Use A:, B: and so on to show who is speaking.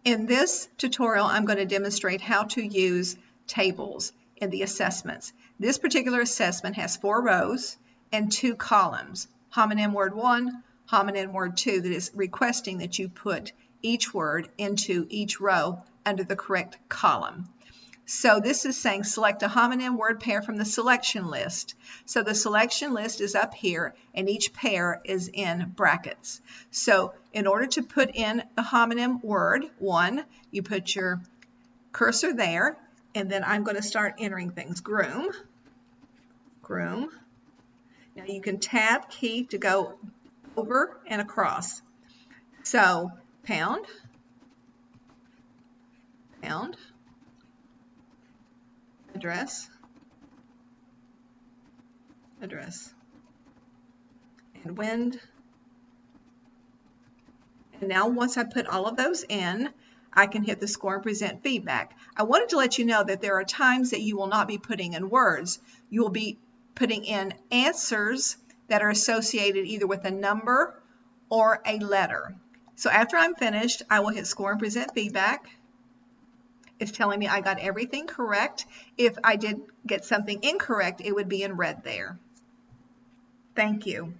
A: In this tutorial, I'm going to demonstrate how to use tables in the assessments. This particular assessment has 4 rows and 2 columns, homonym word 1, homonym word 2, that is requesting that you put each word into each row under the correct column. So this is saying select a homonym word pair from the selection list. So the selection list is up here and each pair is in brackets. So in order to put in the homonym word 1, you put your cursor there, and then I'm going to start entering things. Groom, groom. Now you can tab key to go over and across. So pound, pound. Address, address, and wind. And now once I put all of those in, I can hit the score and present feedback. I wanted to let you know that there are times that you will not be putting in words. You will be putting in answers that are associated either with a number or a letter. So after I'm finished, I will hit score and present feedback. It's telling me I got everything correct. If I did get something incorrect, it would be in red there. Thank you.